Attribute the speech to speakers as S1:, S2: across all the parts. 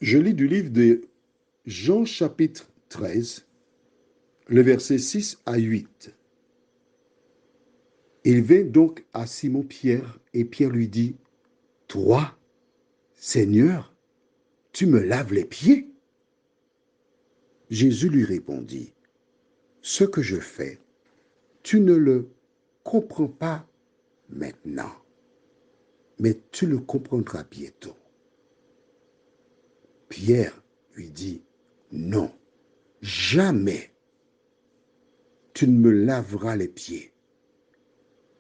S1: Je lis du livre de Jean chapitre 13, le verset 6 à 8. Il vint donc à Simon-Pierre et Pierre lui dit, toi, Seigneur, tu me laves les pieds? Jésus lui répondit, ce que je fais, tu ne le comprends pas maintenant, mais tu le comprendras bientôt. Pierre lui dit, non, jamais tu ne me laveras les pieds.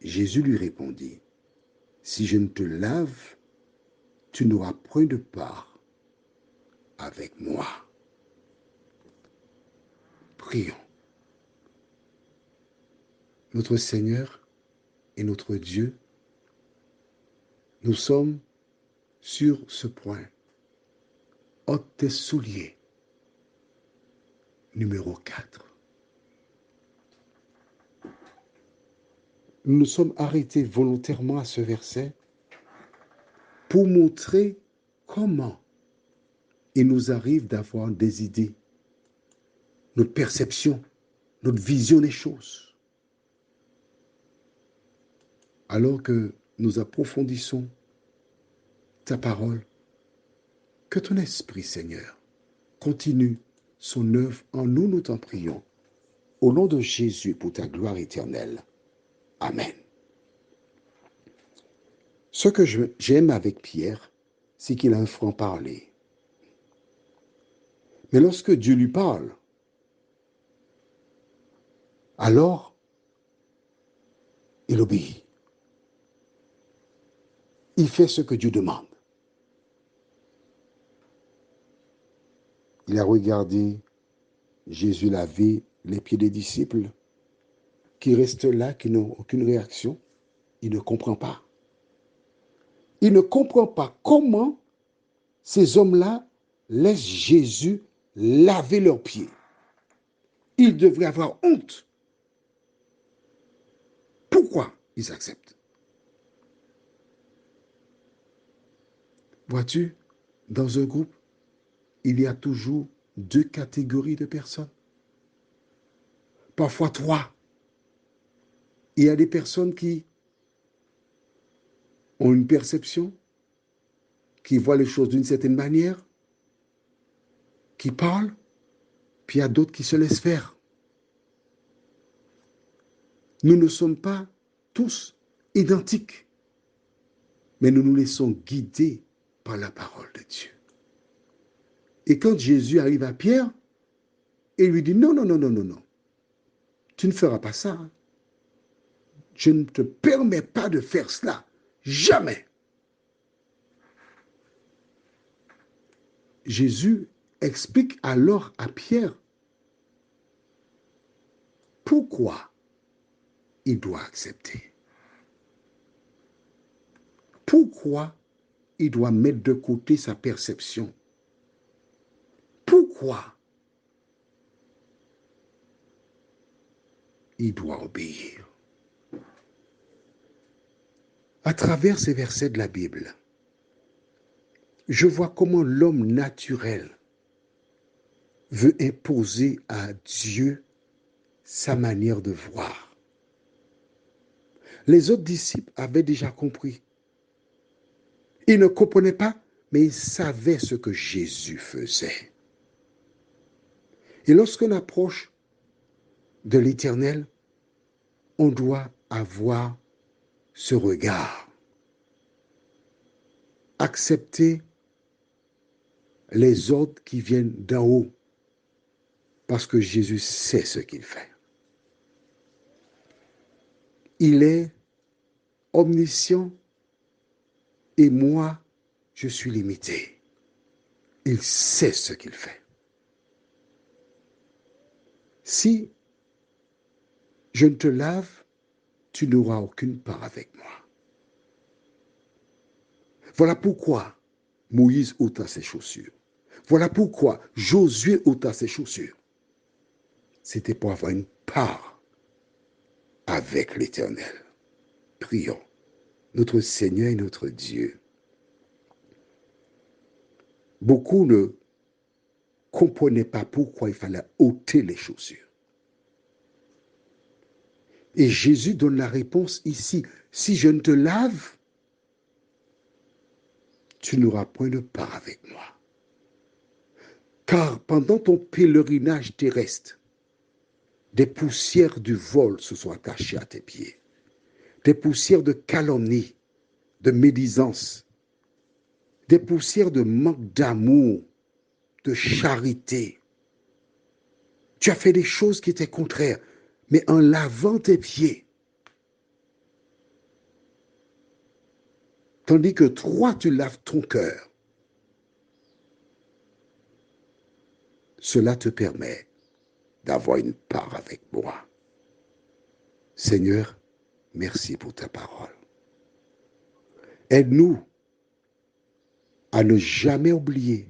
S1: Jésus lui répondit, si je ne te lave, tu n'auras point de part avec moi. Prions. Notre Seigneur et notre Dieu, nous sommes sur ce point. Ôte tes souliers. Numéro 4. Nous nous sommes arrêtés volontairement à ce verset pour montrer comment il nous arrive d'avoir des idées, notre perception, notre vision des choses. Alors que nous approfondissons ta parole, que ton Esprit, Seigneur, continue son œuvre en nous, nous t'en prions. Au nom de Jésus, pour ta gloire éternelle. Amen. Ce que j'aime avec Pierre, c'est qu'il a un franc-parler. Mais lorsque Dieu lui parle, alors il obéit. Il fait ce que Dieu demande. Il a regardé Jésus laver les pieds des disciples qui restent là, qui n'ont aucune réaction. Il ne comprend pas. Il ne comprend pas comment ces hommes-là laissent Jésus laver leurs pieds. Ils devraient avoir honte. Pourquoi ils acceptent? Vois-tu, dans un groupe, il y a toujours deux catégories de personnes. Parfois trois. Il y a des personnes qui ont une perception, qui voient les choses d'une certaine manière, qui parlent, puis il y a d'autres qui se laissent faire. Nous ne sommes pas tous identiques, mais nous nous laissons guider par la parole de Dieu. Et quand Jésus arrive à Pierre, il lui dit, non, non, non, non, non, non, tu ne feras pas ça. Je ne te permets pas de faire cela. Jamais. Jésus explique alors à Pierre pourquoi il doit accepter. Pourquoi il doit mettre de côté sa perception. Pourquoi il doit obéir. À travers ces versets de la Bible, je vois comment l'homme naturel veut imposer à Dieu sa manière de voir. Les autres disciples avaient déjà compris. Ils ne comprenaient pas, mais ils savaient ce que Jésus faisait. Et lorsqu'on approche de l'Éternel, on doit avoir ce regard. Accepter les ordres qui viennent d'en haut, parce que Jésus sait ce qu'il fait. Il est omniscient et moi, je suis limité. Il sait ce qu'il fait. Si je ne te lave, tu n'auras aucune part avec moi. Voilà pourquoi Moïse ôta ses chaussures. Voilà pourquoi Josué ôta ses chaussures. C'était pour avoir une part avec l'Éternel. Prions. Notre Seigneur et notre Dieu, Beaucoup ne comprenaient pas pourquoi il fallait ôter les chaussures. Et Jésus donne la réponse ici. Si je ne te lave, tu n'auras point de part avec moi. Car pendant ton pèlerinage terrestre, des poussières du vol se sont attachées à tes pieds. Des poussières de calomnie, de médisance, des poussières de manque d'amour, de charité. Tu as fait des choses qui étaient contraires, mais en lavant tes pieds, tandis que toi, tu laves ton cœur, cela te permet d'avoir une part avec moi. Seigneur, merci pour ta parole. Aide-nous à ne jamais oublier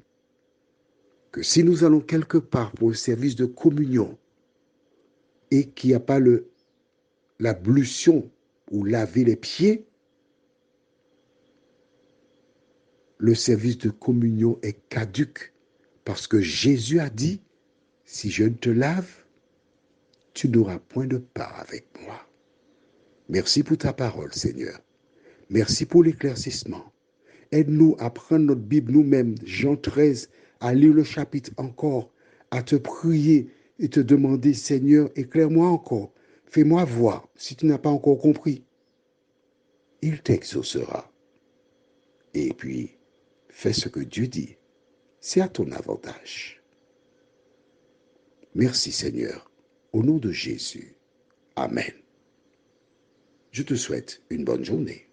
S1: que si nous allons quelque part pour un service de communion et qu'il n'y a pas l'ablution ou laver les pieds, le service de communion est caduc parce que Jésus a dit, si je ne te lave, tu n'auras point de part avec moi. Merci pour ta parole, Seigneur. Merci pour l'éclaircissement. Aide-nous à prendre notre Bible nous-mêmes, Jean 13, à lire le chapitre encore, à te prier et te demander, Seigneur, éclaire-moi encore. Fais-moi voir si tu n'as pas encore compris. Il t'exaucera. Et puis, fais ce que Dieu dit. C'est à ton avantage. Merci Seigneur. Au nom de Jésus. Amen. Je te souhaite une bonne journée.